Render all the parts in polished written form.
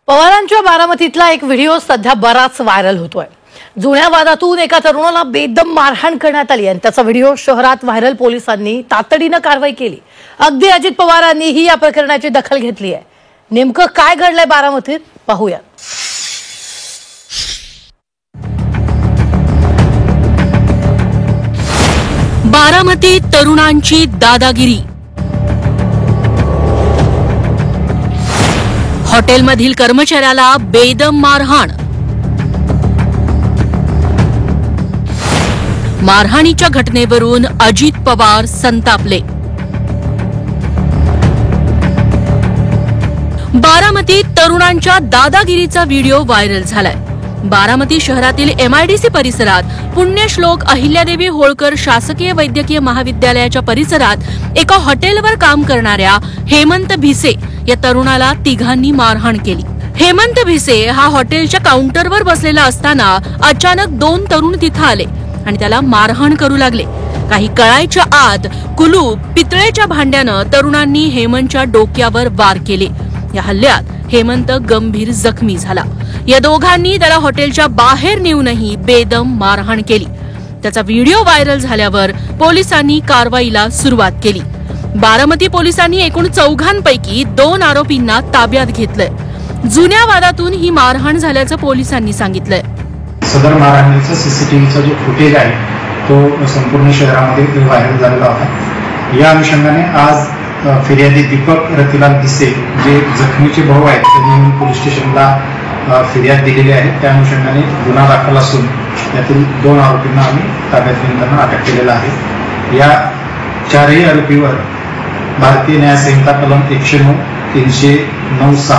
पवारांच्या बारामतीतला एक व्हिडिओ सध्या बराच व्हायरल होतोय। जुन्या वादातून एका तरुणाला बेदम मारहाण करण्यात आली आणि त्याचा व्हिडिओ शहरात व्हायरल पोलिसांनी तातडीने कारवाई केली। अगदी अजित पवारांनीही या प्रकरणाची दखल घेतली आहे। नेमकं काय घडलंय बारामतीत पाहूया। बारामतीत तरुणांची दादागिरी। हॉटेलमधील कर्मचाऱ्याला बेदम मारहाण। मारहाणीच्या घटनेवरून अजित पवार संतापले। बारामतीत तरुणांच्या दादागिरीचा व्हिडिओ व्हायरल झालाय। बारामती शहरातील MIDC परिसरात पुण्यश्लोक अहिल्यादेवी होळकर शासकीय वैद्यकीय महाविद्यालयाच्या परिसरात एका हॉटेलवर काम करणाऱ्या हेमंत भिसे या तरुणाला तिघांनी मारहाण केली। हेमंत भिसे हा हॉटेलच्या काउंटरवर बसलेला असताना अचानक दोन तरुण तिथे आले आणि त्याला मारहाण करू लागले। काही कळायच्या आत कुलूप पितळेच्या भांड्यानं तरुणांनी हेमंतच्या डोक्यावर वार केले। या हल्ल्यात हेमंत गंभीर जखमी झाला। या दोघांनी त्याला हॉटेलच्या बाहेर नेऊनही बेदम मारहाण केली। त्याचा व्हिडिओ व्हायरल झाल्यावर पोलिसांनी कारवाईला सुरुवात केली। बारामती पोलिसांनी एकूण चौघांपैकी 2 आरोपींना ताब्यात घेतलंय। जुन्या वादातून ही मारहाण झाल्याचं पोलिसांनी सांगितलंय। सदर मारहाणीचा सीसीटीव्हीचा जो फुटेज आहे तो संपूर्ण शहरामध्ये व्हायरल झालेला होता। या अनुषंगाने आज फिर्यादी दीपक रतिलाल भिसे जे जखमीचे भाऊ आहेत त्यांनी पोलीस स्टेशनला फिर्याद दिलेली आहे। त्या अनुषंगाने गुन्हा दाखल असून यातील 2 आरोपींना आम्ही ताब्यात घेऊन त्यांना अटक केलेला आहे। या 4ही आरोपीवर भारतीय न्याय संहिता कलम 109, 309(6)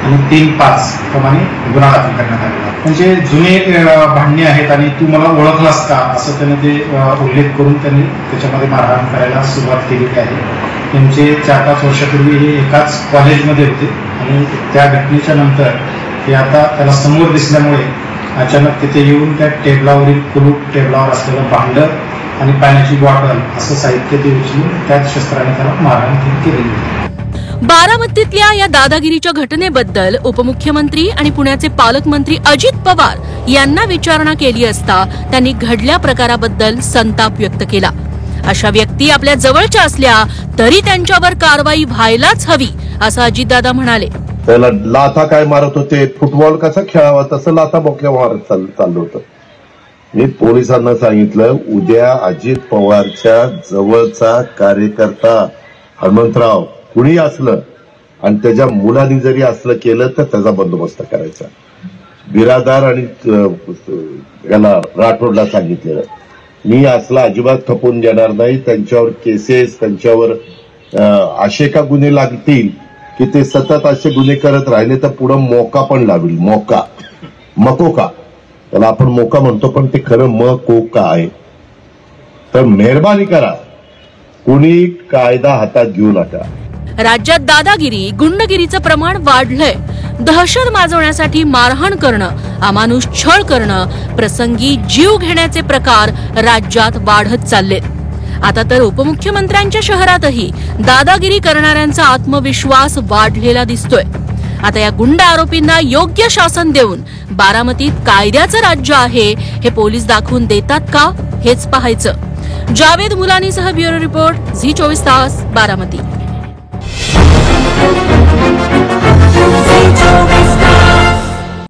आणि 3(5) प्रमाणे गुन्हा दाखल करण्यात आलेला आहे। म्हणजे जुने भांडणे आहेत आणि तू मला ओळखलास का असं त्याने ते उल्लेख करून त्यांनी त्याच्यामध्ये मारहाण करायला सुरुवात केलेली आहे। त्यांचे 4-5 वर्षापूर्वी हे एकाच कॉलेजमध्ये होते आणि त्या घटनेच्या नंतर ते आता त्याला समोर दिसल्यामुळे अचानक तिथे येऊन त्या टेबलावरील कुलूप, टेबलावर असलेलं भांडं आणि पाण्याची बॉटल असं साहित्य ते उचलून त्याच शस्त्राने त्याला मारहाण केली होती। बारामतीतल्या या दादागिरीच्या घटनेबद्दल उपमुख्यमंत्री आणि पुण्याचे पालकमंत्री अजित पवार यांना विचारणा केली असता त्यांनी घडल्या प्रकाराबद्दल संताप व्यक्त केला। अशा व्यक्ती आपल्या जवळच्या असल्या तरी त्यांच्यावर कारवाई व्हायलाच हवी असं अजितदादा म्हणाले। त्याला लाथा काय मारत होते, फुटबॉल कसा खेळावा तसं लाथा बोक्या मारत चाललं होतं। मी पोलिसांना सांगितलं उद्या अजित पवारच्या जवळचा कार्यकर्ता हनुमंतराव कुणी असलं आणि त्याच्या मुलांनी जरी असलं केलं तर त्याचा बंदोबस्त करायचा। बिरादार आणि याला राठोडला सांगितलेलं मी असला अजिबात खपून देणार नाही। त्यांच्यावर केसेस, त्यांच्यावर असे का गुन्हे लागतील की ते सतत असे गुन्हे करत राहिले तर पुढे मोका पण लावेल। मकोका त्याला आपण मोका म्हणतो पण ते खरं मकोका आहे। तर मेहरबानी करा, कुणी कायदा हातात घेऊ नका। राज्यात दादागिरी, गुंडगिरीचं प्रमाण वाढलंय। दहशत माजवण्यासाठी मारहाण करणं, अमानुष छळ करणं, प्रसंगी जीव घेण्याचे प्रकार राज्यात वाढत चाललेत। आता तर उपमुख्यमंत्र्यांच्या शहरातही दादागिरी करणाऱ्यांचा आत्मविश्वास वाढलेला दिसतोय। आता या गुंड आरोपींना योग्य शासन देऊन बारामतीत कायद्याचं राज्य आहे हे पोलीस दाखवून देतात का हेच पाहायचं। जावेद मुलानीसह ब्युरो रिपोर्ट, झी 24 तास, बारामती।